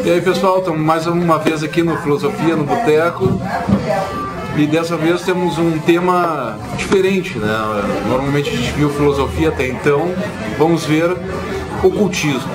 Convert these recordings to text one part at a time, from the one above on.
E aí, pessoal, estamos mais uma vez aqui no Filosofia no Boteco. E dessa vez temos um tema diferente, né? Normalmente a gente viu filosofia até então, vamos ver ocultismo.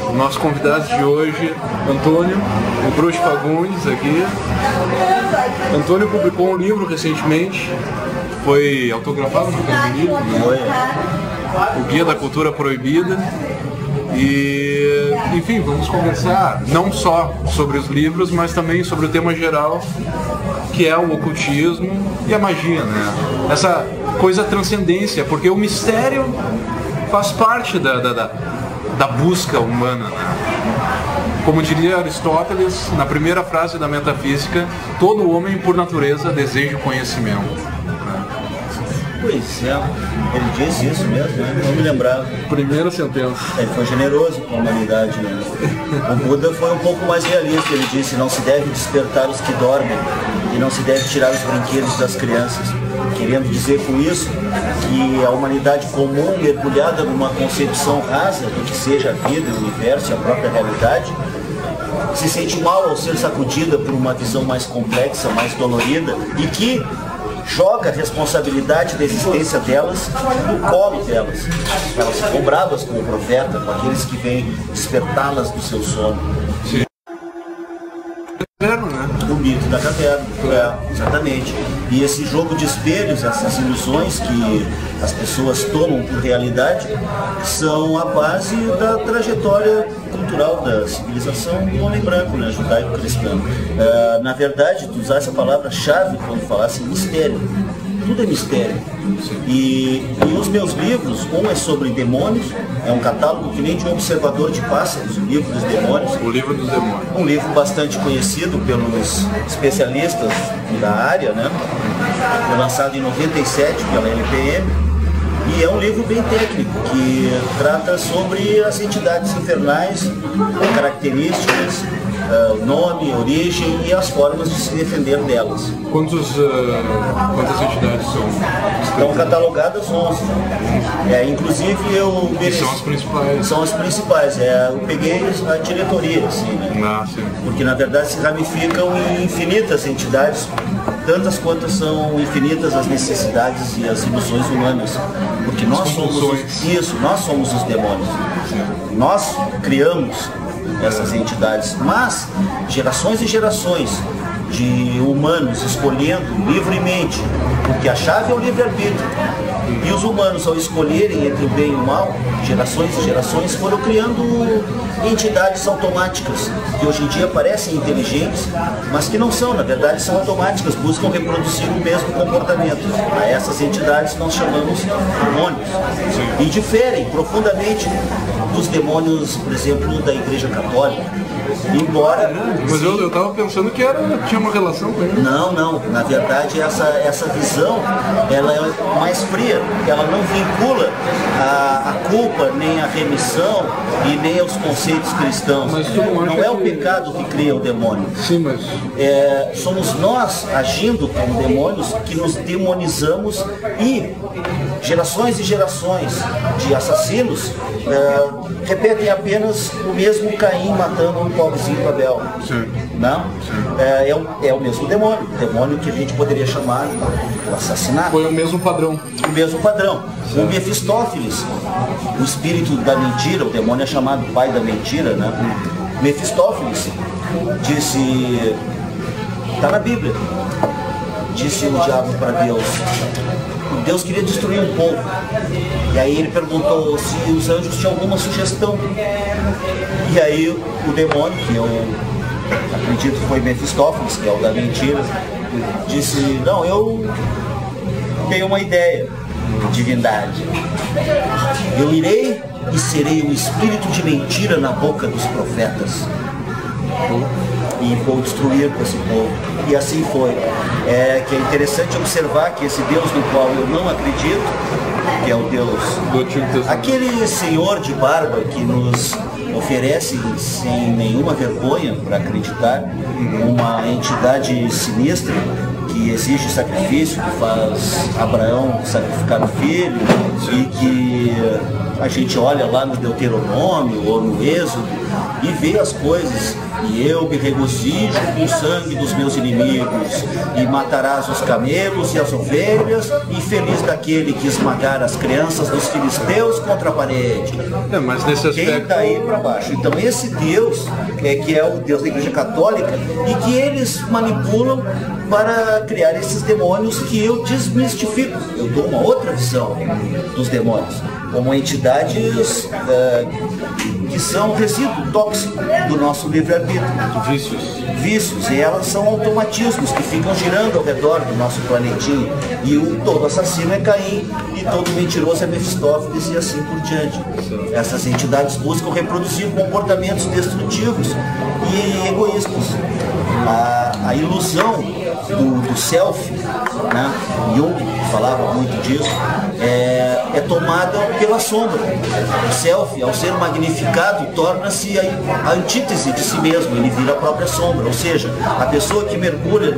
O nosso convidado de hoje, Antônio, o Bruxo Fagundes aqui. Antônio publicou um livro recentemente, foi autografado por Camilo, O Guia da Cultura Proibida. E, enfim, vamos conversar não só sobre os livros, mas também sobre o tema geral, que é o ocultismo e a magia, né? Essa coisa transcendência, porque o mistério faz parte da busca humana, né? Como diria Aristóteles, na primeira frase da Metafísica, todo homem, por natureza, deseja o conhecimento. Pois é, ele disse isso mesmo, né? Não me lembrava. Primeira sentença. Ele foi generoso com a humanidade, né? O Buda foi um pouco mais realista, ele disse: não se deve despertar os que dormem e não se deve tirar os brinquedos das crianças. Querendo dizer com isso que a humanidade comum, mergulhada numa concepção rasa do que seja a vida, o universo e a própria realidade, se sente mal ao ser sacudida por uma visão mais complexa, mais dolorida, e que joga a responsabilidade da existência delas no colo delas. Elas ficam bravas com o profeta, com aqueles que vêm despertá-las do seu sono. Sim. Né? O mito da caverna, exatamente. E esse jogo de espelhos, essas ilusões que as pessoas tomam por realidade, são a base da trajetória cultural da civilização do homem branco, né, judaico-cristã. Na verdade, tu usar essa palavra-chave quando falasse mistério. Tudo é mistério. E os meus livros, um é sobre demônios, é um catálogo que nem de um observador de pássaros, o livro dos demônios. O livro dos demônios. Um livro bastante conhecido pelos especialistas da área, né? Foi lançado em 97 pela LPM. E é um livro bem técnico, que trata sobre as entidades infernais, características, nome, origem e as formas de se defender delas. Quantas entidades são? Estão catalogadas 11. Inclusive eu... E são as principais? São as principais. Eu peguei a diretoria, assim, né? Sim. Porque na verdade se ramificam em infinitas entidades, tantas quantas são infinitas as necessidades e as ilusões humanas. Porque nós somos os demônios. Nós criamos essas entidades, mas gerações e gerações de humanos escolhendo livremente, porque a chave é o livre-arbítrio, e os humanos, ao escolherem entre o bem e o mal, gerações e gerações foram criando entidades automáticas, que hoje em dia parecem inteligentes, mas que não são, na verdade são automáticas, buscam reproduzir o mesmo comportamento. A essas entidades nós chamamos demônios, e diferem profundamente dos demônios, por exemplo, da Igreja Católica. Embora... Mas eu estava pensando que tinha uma relação com ele. Não. Na verdade, essa visão, ela é mais fria. Ela não vincula a culpa, nem a remissão e nem aos conceitos cristãos. Mas tu não é o pecado que cria o demônio. Sim, mas... somos nós, agindo como demônios, que nos demonizamos, e gerações e gerações de assassinos repetem apenas o mesmo Caim matando um pobrezinho Abel. Sim. Não? Sim. É o mesmo demônio. O demônio que a gente poderia chamar o assassinato. Foi o mesmo padrão. O mesmo padrão. Sim. O Mefistófeles, o espírito da mentira, o demônio é chamado pai da mentira, né? Mefistófeles disse, está na Bíblia, disse o diabo para Deus: Deus queria destruir um povo. E aí ele perguntou se os anjos tinham alguma sugestão. E aí o demônio, que eu acredito que foi Mefistófeles, que é o da mentira, disse: não, eu tenho uma ideia, divindade. Eu irei e serei um espírito de mentira na boca dos profetas. E vou destruir com esse povo. E assim foi. Que é interessante observar que esse Deus no qual eu não acredito, que é o Deus do Antigo Testamento, aquele senhor de barba que nos oferece sem nenhuma vergonha para acreditar, uma entidade sinistra que exige sacrifício, que faz Abraão sacrificar o filho, e que A gente olha lá no Deuteronômio ou no Êxodo e vê as coisas. E eu me regozijo com o sangue dos meus inimigos, e matarás os camelos e as ovelhas, e feliz daquele que esmagar as crianças dos filisteus contra a parede. Mas nesse aspecto... Quem daí para baixo. Então esse Deus que é o Deus da Igreja Católica, e que eles manipulam para criar esses demônios que eu desmistifico. Eu dou uma outra visão dos demônios, como entidades que são resíduo tóxico do nosso livre-arbítrio. Vícios, e elas são automatismos que ficam girando ao redor do nosso planetinho. E todo assassino é Caim, e todo mentiroso é Mefistófeles, e assim por diante. Essas entidades buscam reproduzir comportamentos destrutivos e egoístas. A ilusão do self, né? Jung falava muito disso, é tomada pela sombra. O self, ao ser magnificado, torna-se a antítese de si mesmo, ele vira a própria sombra. Ou seja, a pessoa que mergulha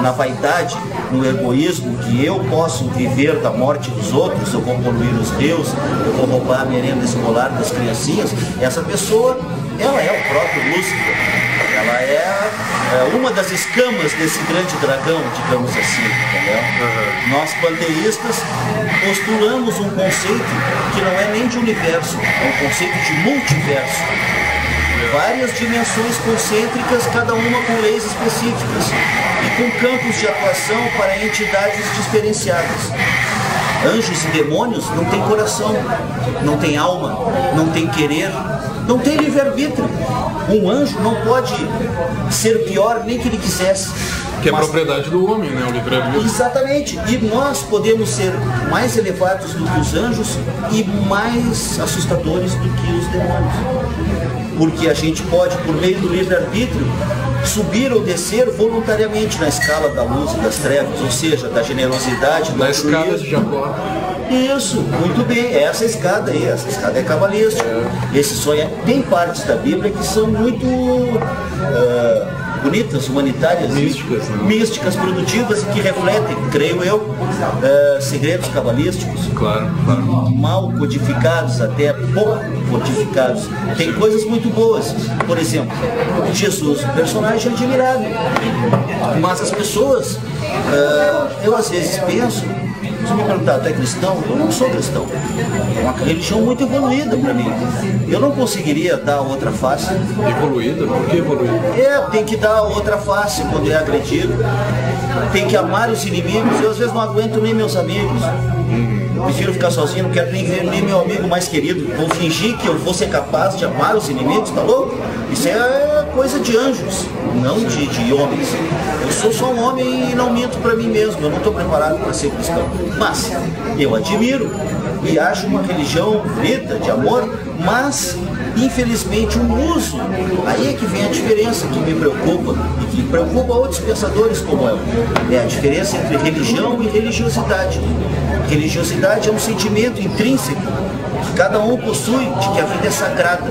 na vaidade, no egoísmo, que eu posso viver da morte dos outros, eu vou poluir os rios, eu vou roubar a merenda escolar das criancinhas, essa pessoa, ela é o próprio Lúcifer. Ela é uma das escamas desse grande dragão, digamos assim, entendeu? Nós panteístas postulamos um conceito que não é nem de universo, é um conceito de multiverso. Várias dimensões concêntricas, cada uma com leis específicas e com campos de atuação para entidades diferenciadas. Anjos e demônios não têm coração, não têm alma, não têm querer, não têm livre-arbítrio. Um anjo não pode ser pior nem que ele quisesse. Que é propriedade do homem, né? O livre-arbítrio. Exatamente. E nós podemos ser mais elevados do que os anjos e mais assustadores do que os demônios. Porque a gente pode, por meio do livre-arbítrio, subir ou descer voluntariamente na escala da luz e das trevas, ou seja, da generosidade, da escada de Jacó. Isso, muito bem, essa escada aí, essa escada é cabalística. Esse sonho tem partes da Bíblia que são muito bonitas, humanitárias, místicas, produtivas, e que refletem, creio eu, segredos cabalísticos. Claro. Mal codificados, até pouco codificados. Tem coisas muito boas. Por exemplo, Jesus, um personagem admirável. Mas as pessoas, eu às vezes penso, se me perguntar, tu é cristão? Eu não sou cristão. É uma religião muito evoluída para mim. Eu não conseguiria dar outra face. Evoluída? Por que evoluída? Tem que dar outra face quando é agredido. Tem que amar os inimigos. Eu às vezes não aguento nem meus amigos. Eu prefiro ficar sozinho, não quero nem ver nem meu amigo mais querido. Vou fingir que eu vou ser capaz de amar os inimigos, tá louco? Isso é coisa de anjos, não de homens. Eu sou só um homem e não minto para mim mesmo. Eu não estou preparado para ser cristão. Mas eu admiro e acho uma religião bonita, de amor, mas infelizmente o uso, aí é que vem a diferença que me preocupa e que preocupa outros pensadores como eu. É a diferença entre religião e religiosidade. Religiosidade é um sentimento intrínseco que cada um possui de que a vida é sagrada.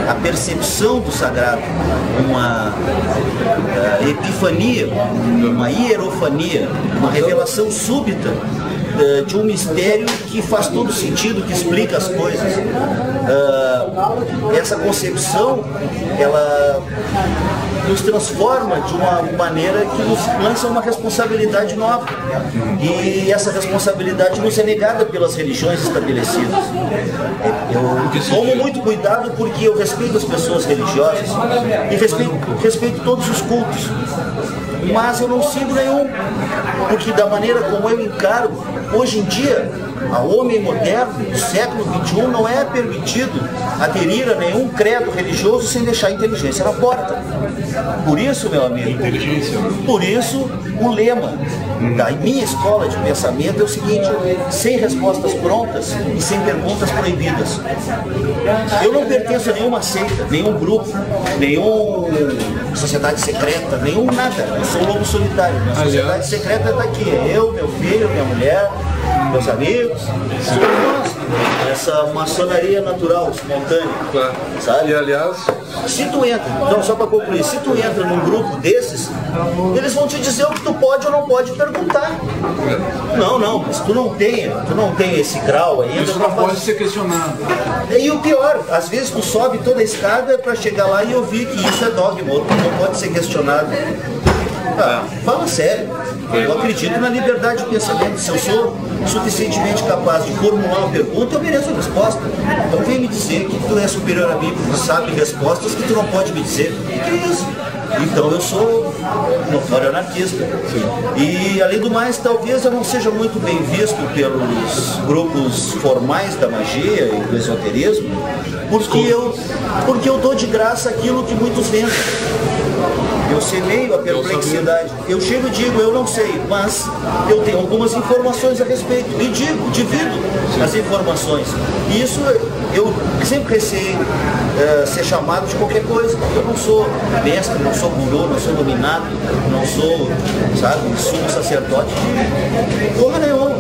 A percepção do sagrado, uma epifania, uma hierofania, uma revelação súbita de um mistério que faz todo sentido, que explica as coisas. Essa concepção, ela nos transforma de uma maneira que nos lança uma responsabilidade nova. E essa responsabilidade nos é negada pelas religiões estabelecidas. Eu tomo muito cuidado porque eu respeito as pessoas religiosas e respeito todos os cultos. Mas eu não sigo nenhum, porque da maneira como eu encaro, hoje em dia, ao homem moderno do século XXI não é permitido aderir a nenhum credo religioso sem deixar a inteligência na porta. Por isso, meu amigo, por isso o lema da minha escola de pensamento é o seguinte: sem respostas prontas e sem perguntas proibidas. Eu não pertenço a nenhuma seita, nenhum grupo, nenhuma sociedade secreta, nenhum nada. Eu sou um lobo solitário. Minha sociedade secreta está aqui. É eu, meu filho, minha mulher, meus amigos, somos nós. Essa maçonaria natural, espontânea, Claro. sabe? E aliás, Se tu entra, então só para concluir, se tu entra num grupo desses, eles vão te dizer o que tu pode ou não pode perguntar. Não, mas tu não tem esse grau ainda. isso não pode ser questionado. E o pior, às vezes tu sobe toda a escada para chegar lá e ouvir que isso é dogma, outro não pode ser questionado. Fala sério. Eu acredito na liberdade de pensamento. Se eu sou suficientemente capaz de formular uma pergunta, eu mereço a resposta. Então vem me dizer que tu é superior a mim, porque tu sabe respostas que tu não pode me dizer. Que é isso? Então eu sou notório anarquista. E além do mais, talvez eu não seja muito bem visto pelos grupos formais da magia e do esoterismo, porque eu dou de graça aquilo que muitos vendem. Eu semeio a perplexidade. Eu chego e digo, eu não sei, mas eu tenho algumas informações a respeito. E divido as informações. E isso eu sempre receio ser chamado de qualquer coisa. Eu não sou mestre, não sou guru, não sou dominado, não sou, sabe, sumo sacerdote de porra nenhuma.